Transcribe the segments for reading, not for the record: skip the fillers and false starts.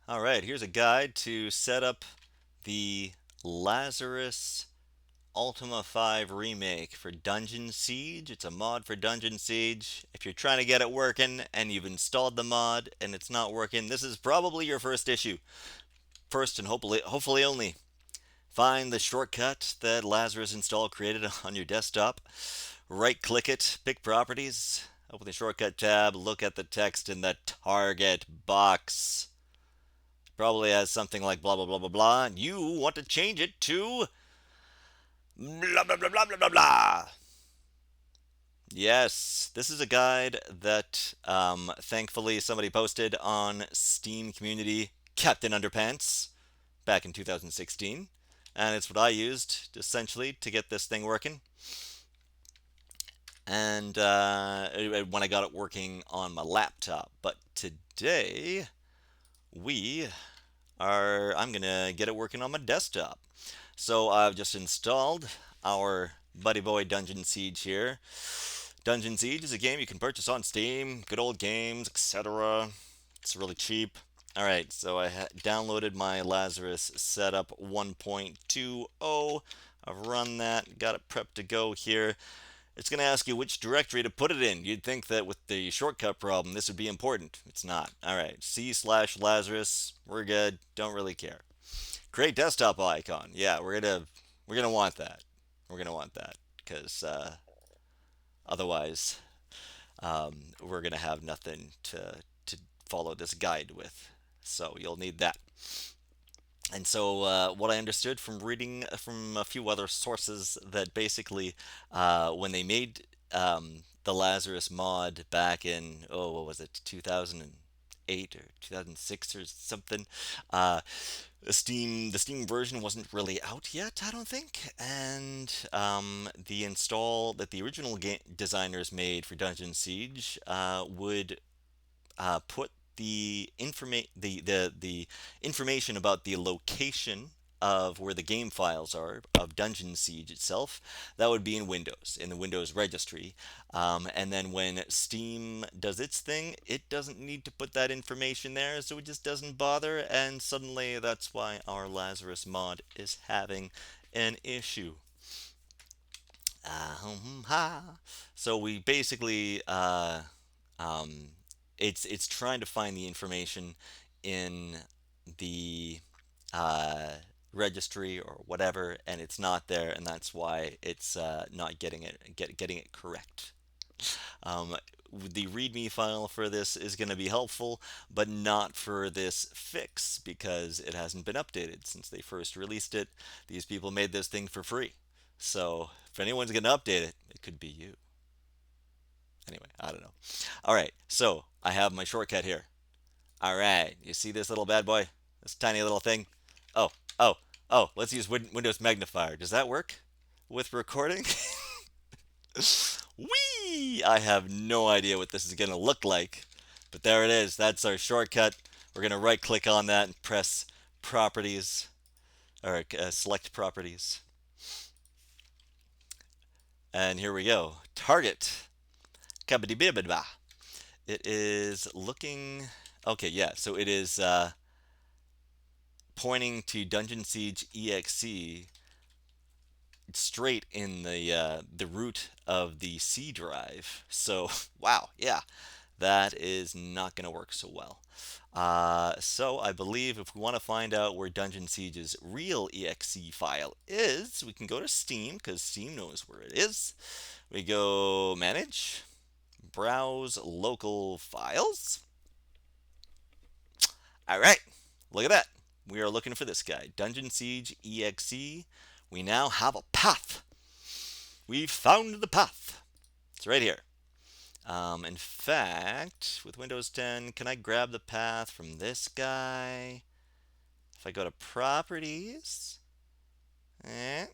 Alright, here's a guide to set up the Lazarus Ultima 5 remake for Dungeon Siege. It's a mod for Dungeon Siege. If you're trying to get it working and you've installed the mod and it's not working, this is probably your first issue. First and hopefully only. Find the shortcut that Lazarus install created on your desktop. Right click it, pick properties, open the shortcut tab, look at the text in the target box. Probably has something like blah blah blah blah blah, and you want to change it to blah blah blah blah blah blah blah. Yes, this is a guide that thankfully somebody posted on Steam community Captain Underpants back in 2016, and it's what I used essentially to get this thing working. And when I got it working on my laptop, but today we I'm gonna get it working on my desktop. So I've just installed our buddy boy Dungeon Siege here. Dungeon Siege is a game you can purchase on Steam, good old games, etc. It's really cheap. Alright, so I downloaded my Lazarus setup 1.20. I've run that, got it prepped to go here. It's going to ask you which directory to put it in. You'd think that with the shortcut problem, this would be important. It's not. All right, C/Lazarus. We're good. Don't really care. Create desktop icon. Yeah, we're gonna want that. We're gonna want that because otherwise, we're gonna have nothing to follow this guide with. So you'll need that. And so, what I understood from reading from a few other sources that basically, when they made the Lazarus mod back in, oh, what was it, 2008 or 2006 or something, the Steam version wasn't really out yet, I don't think, and the install that the original game designers made for Dungeon Siege would put the information about the location of where the game files are of Dungeon Siege itself. That would be in Windows, in the Windows registry. And then when Steam does its thing, it doesn't need to put that information there, so it just doesn't bother. And suddenly, that's why our Lazarus mod is having an issue. So we basically um, it's trying to find the information in the uh, registry or whatever, and it's not there, and that's why it's not getting it correct. Um, the README file for this is going to be helpful, but not for this fix because it hasn't been updated since they first released it. These people made this thing for free, so if anyone's going to update it, it could be you. Anyway, I don't know. All right, so I have my shortcut here. All right, you see this little bad boy? This tiny little thing? Oh, oh, oh, let's use Windows Magnifier. Does that work with recording? Whee! I have no idea what this is going to look like, but there it is. That's our shortcut. We're going to right click on that and press properties, or select properties. And here we go. Target. Kabadibibidba. It is looking. Okay, yeah, so it is pointing to Dungeon Siege EXE straight in the root of the C drive. So wow, yeah, that is not going to work so well. So I believe if we want to find out where Dungeon Siege's real exe file is, we can go to Steam because Steam knows where it is. We go Manage, Browse Local Files. All right, look at that. We are looking for this guy, Dungeon Siege EXE. We now have a path. We found the path. It's right here. In fact, with Windows 10, can I grab the path from this guy? If I go to Properties, it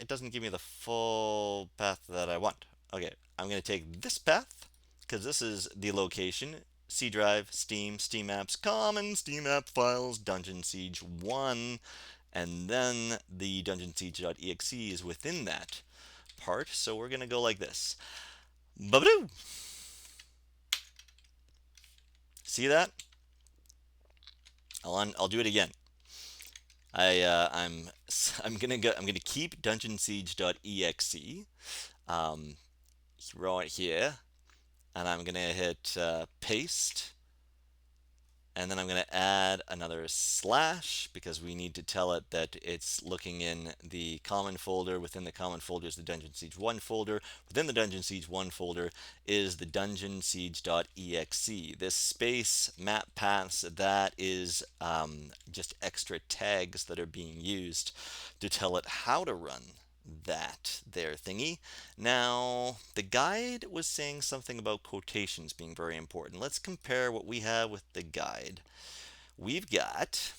doesn't give me the full path that I want. Okay, I'm going to take this path because this is the location. C drive, Steam, Steam apps, common Steam app files, Dungeon Siege 1, and then the Dungeon Siege.exe is within that part. So we're going to go like this. Babadoo! See that? I'll do it again. I'm gonna keep dungeonsiege.exe, um, right here, and I'm gonna hit paste, and then I'm going to add another slash because we need to tell it that it's looking in the common folder. Within the common folder is the Dungeon Siege 1 folder. Within the Dungeon Siege 1 folder is the dungeonsiege.exe. This space map paths, that is just extra tags that are being used to tell it how to run that there thingy. Now, the guide was saying something about quotations being very important. Let's compare what we have with the guide. We've got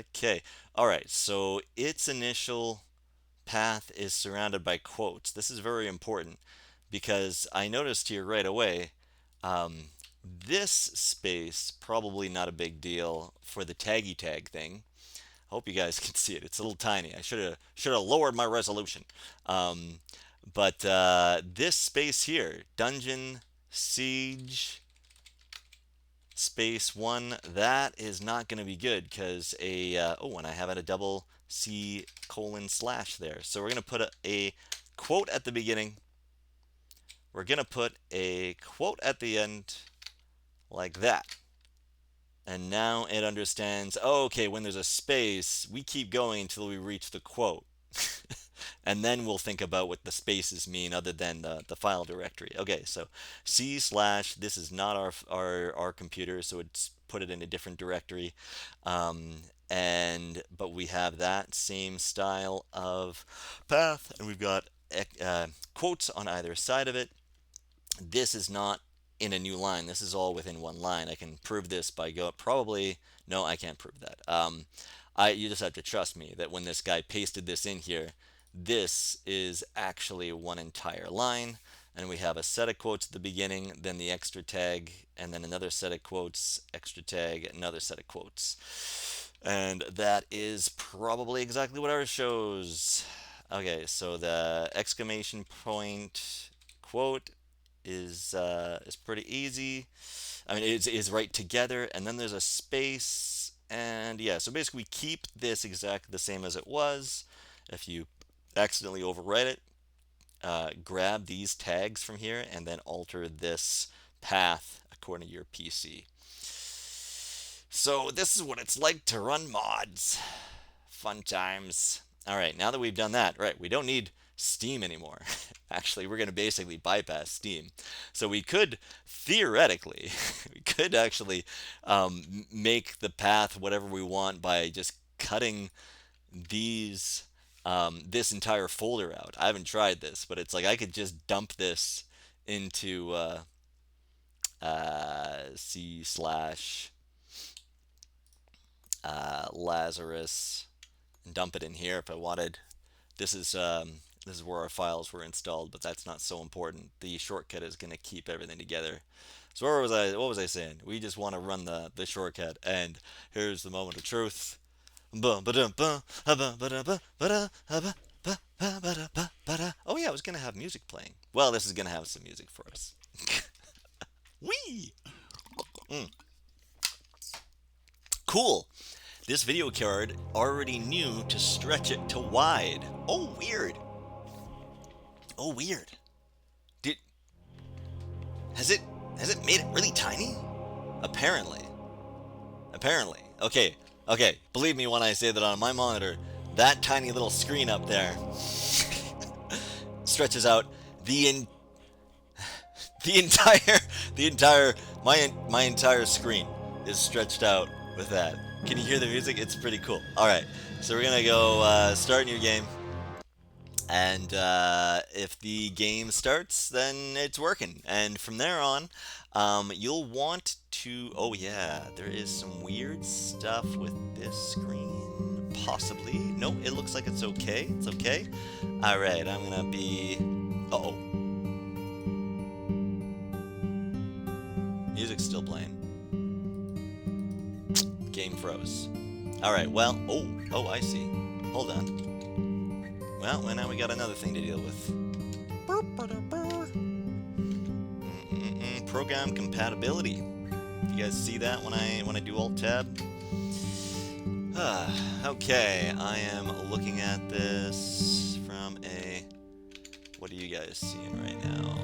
okay. All right. So its initial path is surrounded by quotes. This is very important because I noticed here right away, this space, probably not a big deal for the taggy tag thing. I hope you guys can see it. It's a little tiny. I should have lowered my resolution. But this space here, Dungeon Siege space 1, that is not going to be good because and I have a double C colon slash there. So we're going to put a quote at the beginning. We're going to put a quote at the end like that. And now it understands, oh, okay, when there's a space, we keep going until we reach the quote. And then we'll think about what the spaces mean other than the file directory. Okay, so C slash, this is not our computer, so it's put it in a different directory. But we have that same style of path, and we've got quotes on either side of it. This is not in a new line. This is all within one line. I can prove this by no, I can't prove that. You just have to trust me that when this guy pasted this in here, this is actually one entire line, and we have a set of quotes at the beginning, then the extra tag, and then another set of quotes, extra tag, another set of quotes. And that is probably exactly what ours shows. Okay, so the exclamation point quote is pretty easy. I mean, it's right together, and then there's a space, and yeah. So basically, we keep this exactly the same as it was. If you accidentally overwrite it, grab these tags from here, and then alter this path according to your PC. So this is what it's like to run mods. Fun times. All right, now that we've done that, right, we don't need Steam anymore. Actually, we're going to basically bypass Steam. So we could theoretically, we could actually make the path whatever we want by just cutting these this entire folder out. I haven't tried this, but it's like I could just dump this into C slash Lazarus and dump it in here if I wanted. This is where our files were installed, but that's not so important. The shortcut is going to keep everything together. So where was I? What was I saying? We just want to run the shortcut, and here's the moment of truth. Oh yeah, I was gonna have music playing. Well, this is gonna have some music for us. Wee. Cool. This video card already knew to stretch it to wide. Oh, weird. Oh, weird. Did has it made it really tiny? Apparently. Okay. Believe me when I say that on my monitor, that tiny little screen up there stretches out the entire screen is stretched out with that. Can you hear the music? It's pretty cool. All right, so we're gonna go start a new game, and if the game starts, then it's working. And from there on, you'll want to. Oh yeah, there is some weird stuff with this screen. Possibly. No, it looks like it's okay. It's okay. All right, I'm gonna be. Uh-oh. Music's still playing. Game froze. All right. Well. Oh, I see. Hold on. Well, now we got another thing to deal with. program compatibility. You guys see that when I do Alt Tab? Okay, I am looking at this from a. What are you guys seeing right now?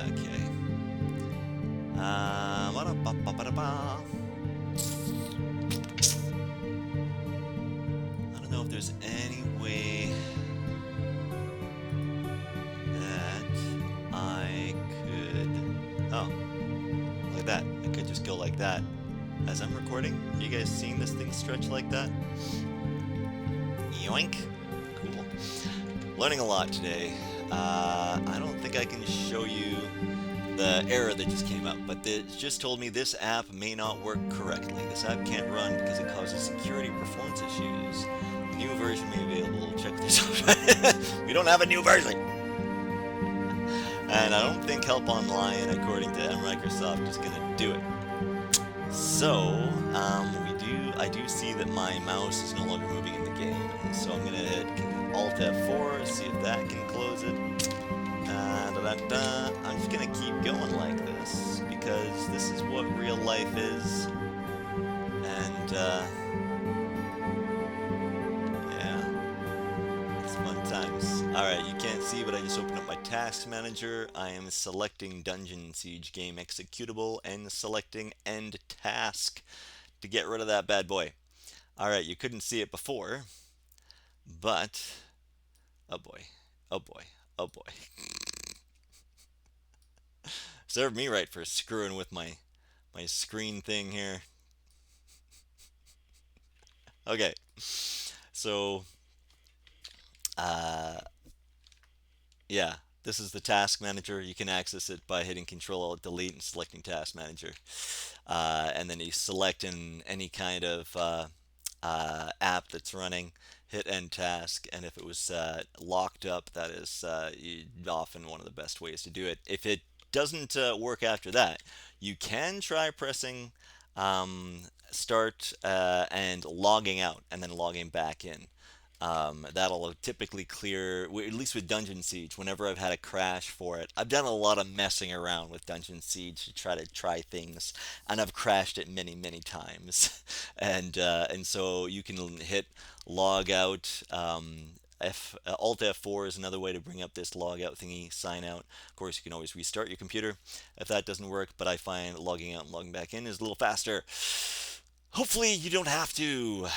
Okay. Ba-da-ba-ba-ba-da-ba. I don't know if there's any way that I could. Oh, look at that. I could just go like that as I'm recording. You guys seeing this thing stretch like that? Yoink. Cool. Learning a lot today. I don't think I can show you the error that just came up, but it just told me this app may not work correctly. This app can't run because it causes security performance issues. New version may be available. Check this out. We don't have a new version. And I don't think Help Online, according to Microsoft, is going to do it. So, I do see that my mouse is no longer moving in the game, and so I'm going to hit Alt F4, see if that can close it. I'm just going to keep going like this, because this is what real life is. And, yeah, it's fun times. Alright, you can't see, but I just opened up my task manager. I am selecting Dungeon Siege Game Executable and selecting End Task to get rid of that bad boy. Alright, you couldn't see it before, but oh boy, oh boy, oh boy. Serve me right for screwing with my screen thing here. Okay, so yeah, this is the task manager. You can access it by hitting Control Alt Delete and selecting Task Manager, and then you select in any kind of app that's running, hit End Task, and if it was locked up, that is often one of the best ways to do it. If it doesn't work after that, you can try pressing Start and logging out, and then logging back in. That'll typically clear, at least with Dungeon Siege, whenever I've had a crash for it. I've done a lot of messing around with Dungeon Siege to try things, and I've crashed it many, many times. And so you can hit log out. Alt F4 is another way to bring up this log out thingy, sign out. Of course, you can always restart your computer if that doesn't work, but I find logging out and logging back in is a little faster. Hopefully you don't have to.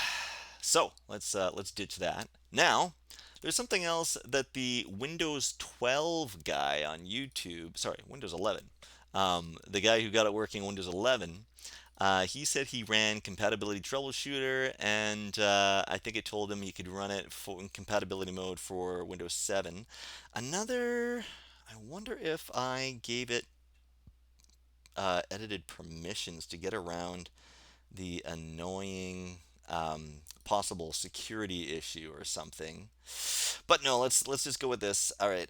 So let's ditch that. Now, there's something else that the Windows 12 guy on YouTube, sorry, Windows 11, the guy who got it working on Windows 11, he said he ran compatibility troubleshooter, and I think it told him he could run it in compatibility mode for Windows 7. I wonder if I gave it edited permissions to get around the annoying possible security issue or something. But no, let's just go with this. All right.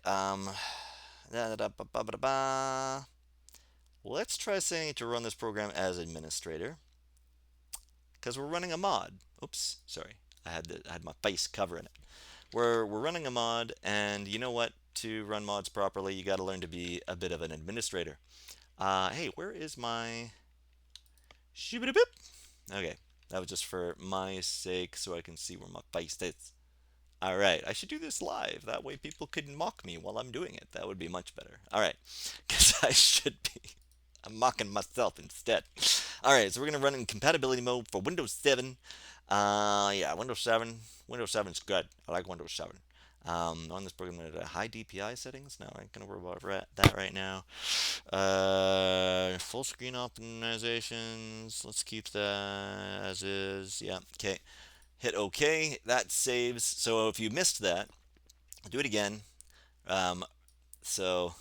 Let's try saying to run this program as administrator, because we're running a mod. Oops, sorry. I had my face covering it. We're running a mod, and you know what? To run mods properly, you got to learn to be a bit of an administrator. Hey, where is my shoo-ba-da-boop? Okay, that was just for my sake, so I can see where my face is. Alright, I should do this live. That way people couldn't mock me while I'm doing it. That would be much better. Alright, because I should be. I'm mocking myself instead. Alright, so we're going to run in compatibility mode for Windows 7. Yeah, Windows 7. Windows 7 is good. I like Windows 7. On this program at high DPI settings. No, I ain't gonna worry about that right now. Full screen optimizations. Let's keep that as is. Yeah. Okay. Hit OK. That saves. So if you missed that, do it again. So,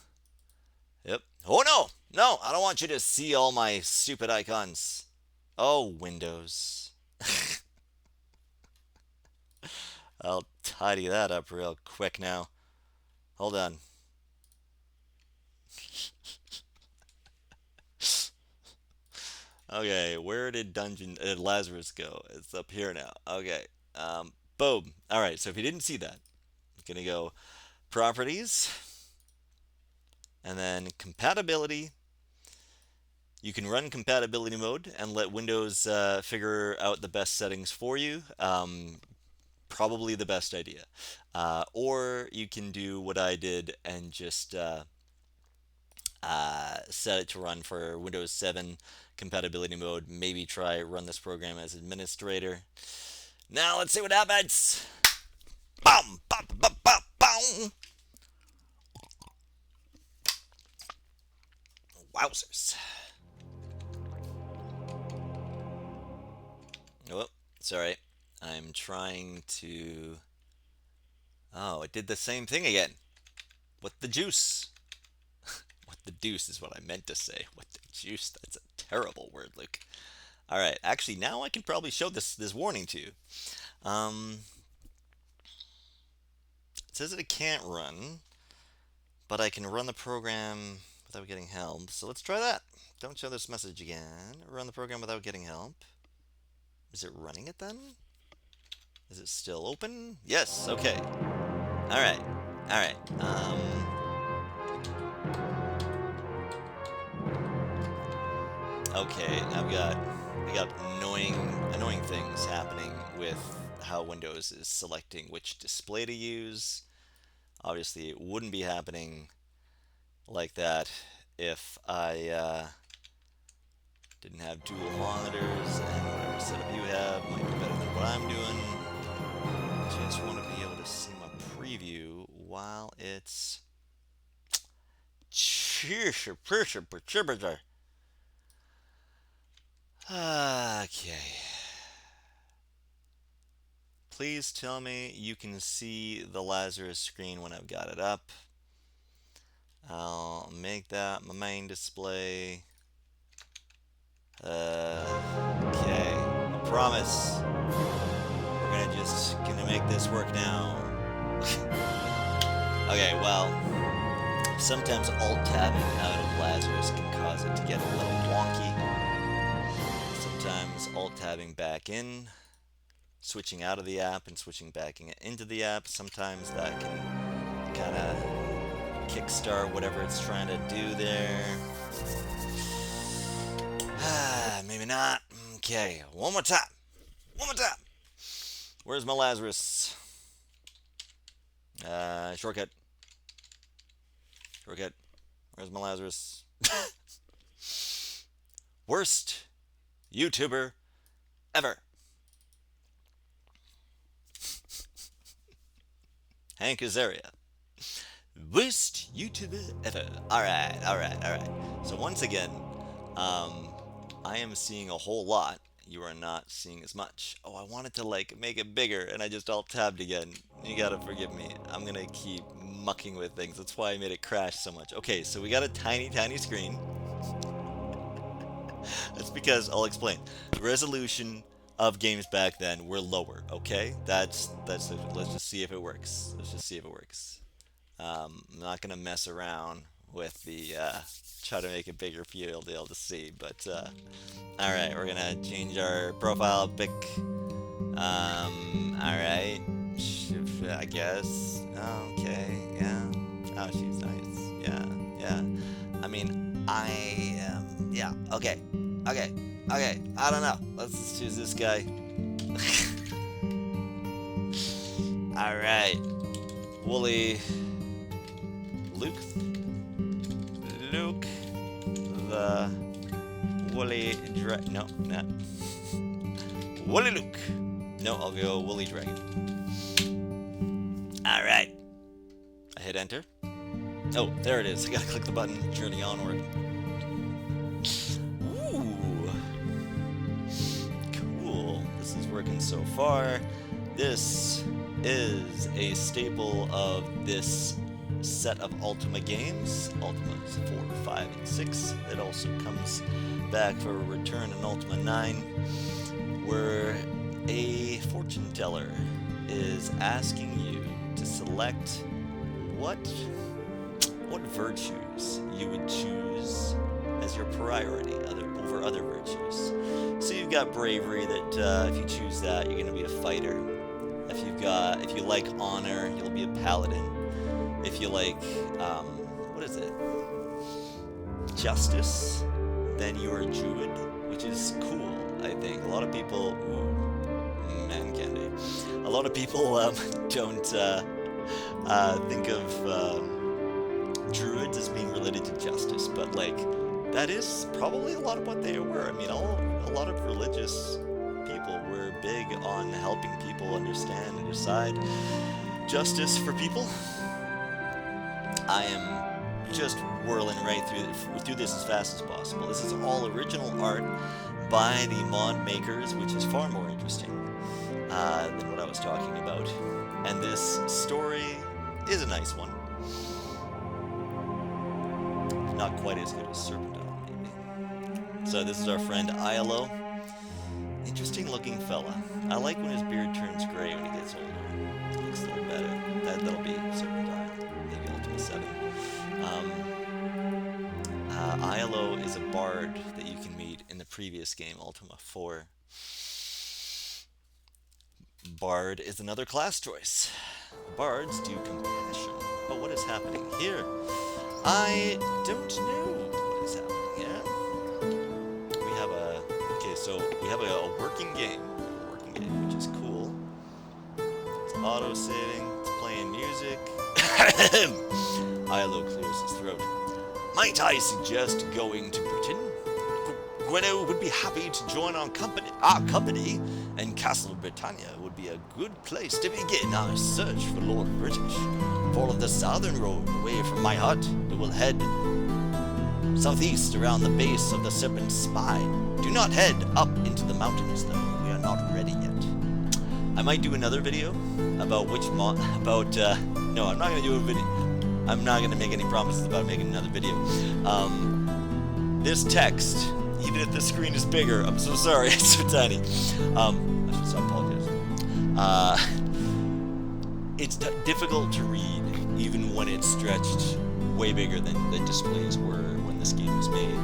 yep. Oh no, no! I don't want you to see all my stupid icons. Oh, Windows. I'll tidy that up real quick now. Hold on. Okay, where did Dungeon Lazarus go? It's up here now. Okay. Boom. All right. So if you didn't see that, I'm gonna go properties, and then compatibility. You can run compatibility mode and let Windows figure out the best settings for you. Probably the best idea. Or you can do what I did and just set it to run for Windows 7 compatibility mode. Maybe try run this program as administrator. Now let's see what happens. Bum, bum, bum, bum, bum. Wowzers. Oh, sorry. I'm trying to... Oh, it did the same thing again. What the juice? What the deuce is what I meant to say. What the juice? That's a terrible word, Luke. Alright, actually, now I can probably show this warning to you. It says that it can't run, but I can run the program without getting help. So let's try that. Don't show this message again. Run the program without getting help. Is it running it then? Is it still open? Yes, okay. Alright. Alright. Okay, I got annoying things happening with how Windows is selecting which display to use. Obviously, it wouldn't be happening like that if I didn't have dual monitors, and whatever setup you have might be better than what I'm doing. Just want to be able to see my preview while it's... Okay. Please tell me you can see the Lazarus screen when I've got it up. I'll make that my main display. Okay. I promise. We're gonna make this work now. Okay, well, sometimes alt-tabbing out of Lazarus can cause it to get a little wonky. Sometimes alt-tabbing back in, switching out of the app and switching back into the app, sometimes that can kind of kickstart whatever it's trying to do there. Maybe not. Okay, one more time. One more time. Where's my Lazarus? Shortcut. Shortcut. Where's my Lazarus? Worst YouTuber ever. Hank Azaria. Worst YouTuber ever. Alright. So once again, I am seeing a whole lot. You are not seeing as much. Oh, I wanted to make it bigger and I just alt-tabbed again. You gotta forgive me. I'm gonna keep mucking with things. That's why I made it crash so much. Okay, so we got a tiny screen. That's because, I'll explain. The resolution of games back then were lower, okay? Let's just see if it works. Let's just see if it works. I'm not gonna mess around with the try to make it bigger for you to be able to see, but alright, we're gonna change our profile pic. Alright, I guess. Okay, yeah. Oh, she's nice. Yeah. I mean, yeah, okay. I don't know. Let's just choose this guy. Alright. Wooly Luke the Woolly no, not Woolly Luke. No, I'll go Woolly Dragon. Alright. I hit enter. Oh, there it is. I gotta click the button. Journey onward. Ooh. Cool. This is working so far. This is a staple of this set of Ultima games. Ultima's 4, 5, and 6. It also comes back for a return in Ultima 9, where a fortune teller is asking you to select what virtues you would choose as your priority over other virtues. So you've got bravery, that if you choose that, you're going to be a fighter. If you like honor, you'll be a paladin. if you like, what is it? Justice, then you're a druid, which is cool. I think a lot of people, ooh, man candy. A lot of people don't think of druids as being related to justice, but like that is probably a lot of what they were. I mean, a lot of religious people were big on helping people understand and decide justice for people. I am just whirling right through this as fast as possible. This is all original art by the mod makers, which is far more interesting than what I was talking about. And this story is a nice one. Not quite as good as Serpentine, maybe. So this is our friend ILO. Interesting looking fella. I like when his beard turns gray when he gets older. It looks a little better. That'll be Serpentine, maybe Ultima 7. ILO is a bard that you can meet in the previous game, Ultima 4. Bard is another class choice. Bards do compassion. Oh, what is happening here? I don't know what is happening here. We have a... Okay, so we have a working game. Which is cool. It's auto-saving. It's playing music. ILO clears his throat. Might I suggest going to Britain? Gweno would be happy to join our company, and Castle Britannia would be a good place to begin our search for Lord British. Follow the southern road away from my hut. It will head southeast around the base of the Serpent's Spine. Do not head up into the mountains, though. We are not ready yet. I might do another video about which no, I'm not going to do a video. I'm not going to make any promises about making another video. This text, even if the screen is bigger, I'm so sorry, it's so tiny. I should apologize. It's difficult to read, even when it's stretched way bigger than the displays were when this game was made.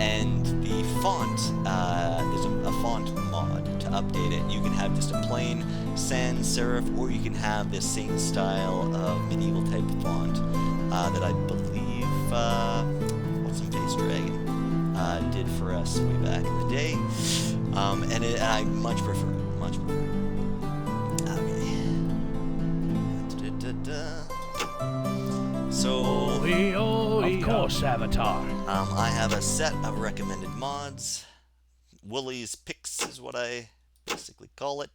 And the font, there's a font mod to update it. You can have just a plain sans serif, or you can have this same style of medieval type font that I believe What's Some Face Dragon did for us way back in the day. And I much prefer it. So, of course, Avatar. I have a set of recommended mods. Wooly's Picks is what I basically call it.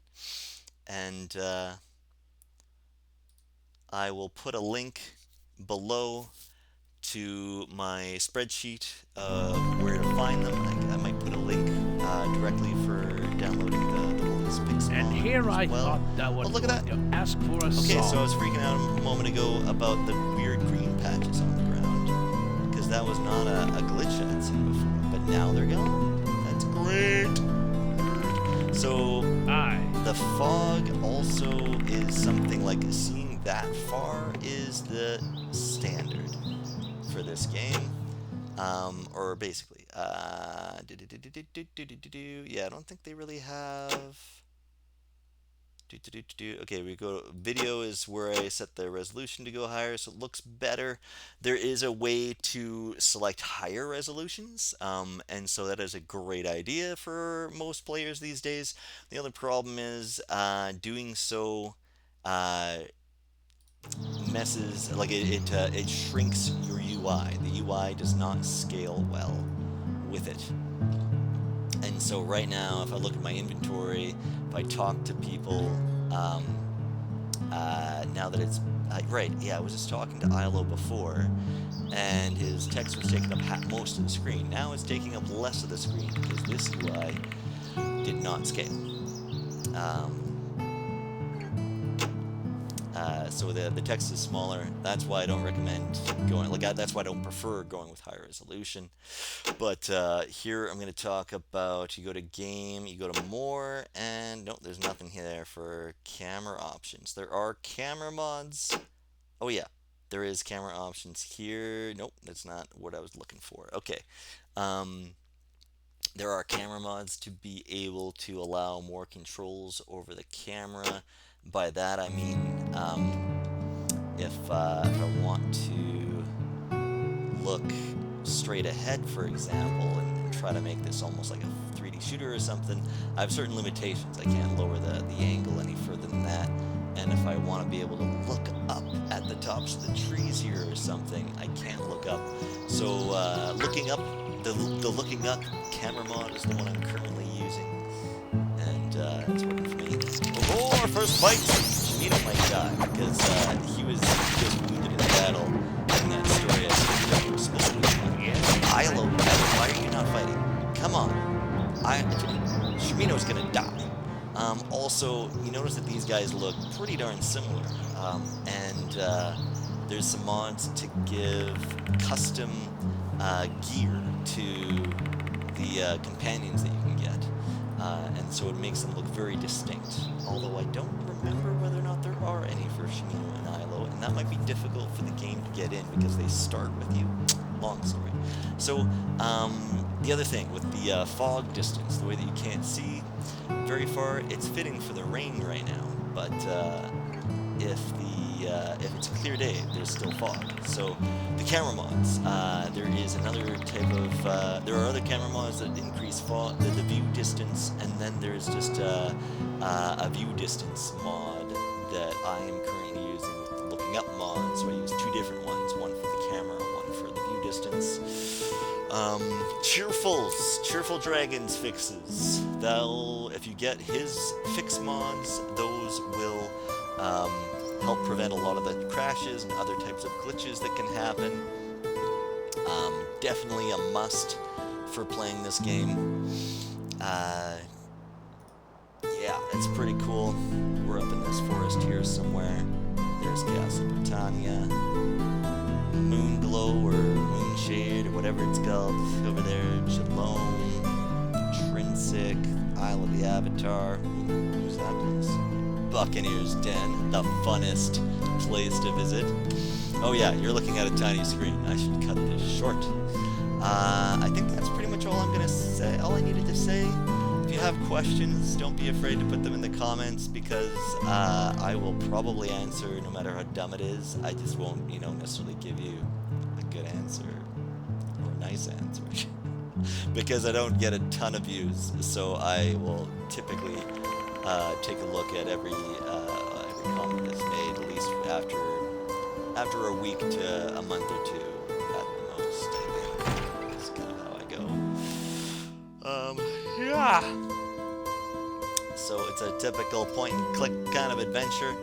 And I will put a link below to my spreadsheet of where to find them. I might put a link directly for downloading the Wooly's Picks mod. And here I well. thought that would look at that. ask for a Okay, song. so I was freaking out a moment ago about the weird green patches on the ground, because that was not a glitch I had seen before, but now they're gone. That's great. So the fog also is something like seeing that far is the standard for this game, or basically, yeah, I don't think they really have. Okay, we go. Video is where I set the resolution to go higher, so it looks better. There is a way to select higher resolutions, and so that is a great idea for most players these days. The other problem is doing so messes, like it shrinks your UI. The UI does not scale well with it. And so right now, if I look at my inventory, if I talk to people, now that it's, right, yeah, I was just talking to ILO before, and his text was taking up most of the screen. Now it's taking up less of the screen because this UI did not scale. So the text is smaller. That's why I don't recommend going, that's why I don't prefer going with higher resolution. But here I'm going to talk about, you go to game, you go to more, and nope, there's nothing here for camera options. There are camera mods. Oh yeah, there is camera options here. Nope, that's not what I was looking for. Okay. There are camera mods to be able to allow more controls over the camera. By that I mean, if I want to look straight ahead, for example, and try to make this almost like a 3D shooter or something, I have certain limitations. I can't lower the angle any further than that. And if I want to be able to look up at the tops of the trees here or something, I can't look up. So looking up, the looking up camera mod is the one I'm currently using, and it's working for me. Oh, our first fight! Shimino might die because he was wounded in battle in that story. I think you were supposed to be. Ilo, why are you not fighting? Come on, Shimino's gonna die. Also, you notice that these guys look pretty darn similar, and there's some mods to give custom gear to the companions that you can get, and so it makes them look very distinct. Although I don't remember whether or not there are any for Shimino and Ilo, and that might be difficult for the game to get in because they start with you. Long story. So, the other thing with the fog distance, the way that you can't see very far, it's fitting for the rain right now, but if it's a clear day, there's still fog. So the camera mods, there is another type of there are other camera mods that increase the view distance, and then there's just a view distance mod that I am currently using with the looking up mod. So I use two different ones, one for the camera, one for the view distance. Cheerful Dragons fixes. If you get his fix mods, those will help prevent a lot of the crashes and other types of glitches that can happen. Definitely a must for playing this game. Yeah, it's pretty cool. We're up in this forest here somewhere. There's Castle Britannia. Moonglow or Moonshade or whatever it's called over there. Shalom, Trinsic, Isle of the Avatar. Who's that place? Buccaneer's Den, the funnest place to visit. Oh yeah, you're looking at a tiny screen. I should cut this short. I think that's pretty much all I'm gonna say. All I needed to say. If you have questions, don't be afraid to put them in the comments because I will probably answer no matter how dumb it is. I just won't, necessarily give you a good answer or a nice answer because I don't get a ton of views. So I will typically take a look at every comment that's made, at least after a week to a month or two at the most. I think that's kind of how I go. Yeah. So it's a typical point and click kind of adventure.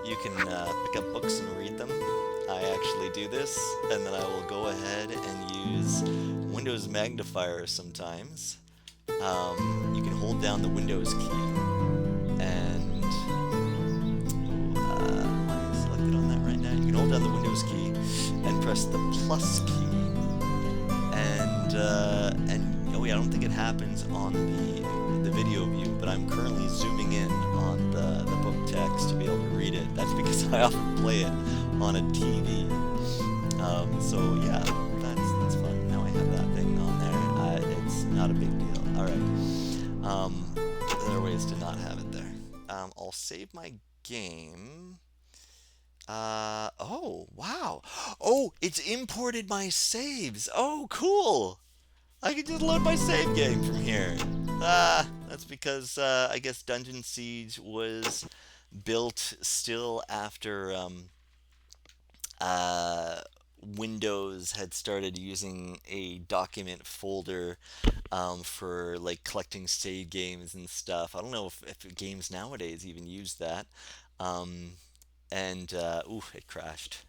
You can pick up books and read them. I actually do this, and then I will go ahead and use Windows Magnifier sometimes. You can hold down the Windows key, and am I selected on that right now? You can hold down the Windows key and press the plus key, and oh yeah, I don't think it happens on the video view, but I'm currently zooming in on the book text to be able to read it. That's because I often play it on a TV. So yeah, that's fun. Now I have that thing on there. It's not a big deal. All right. There are ways to not have it there. I'll save my game. Oh wow. Oh, it's imported my saves. Oh, cool. I can just load my save game from here. That's because I guess Dungeon Siege was built still after Windows had started using a document folder for like collecting save games and stuff. I don't know if games nowadays even use that. Um, and ooh, it crashed.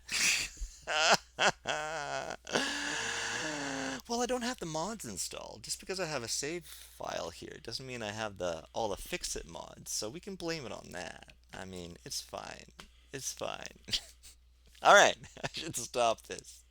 Well, I don't have the mods installed. Just because I have a save file here doesn't mean I have all the fix-it mods. So we can blame it on that. I mean, it's fine. It's fine. All right, I should stop this.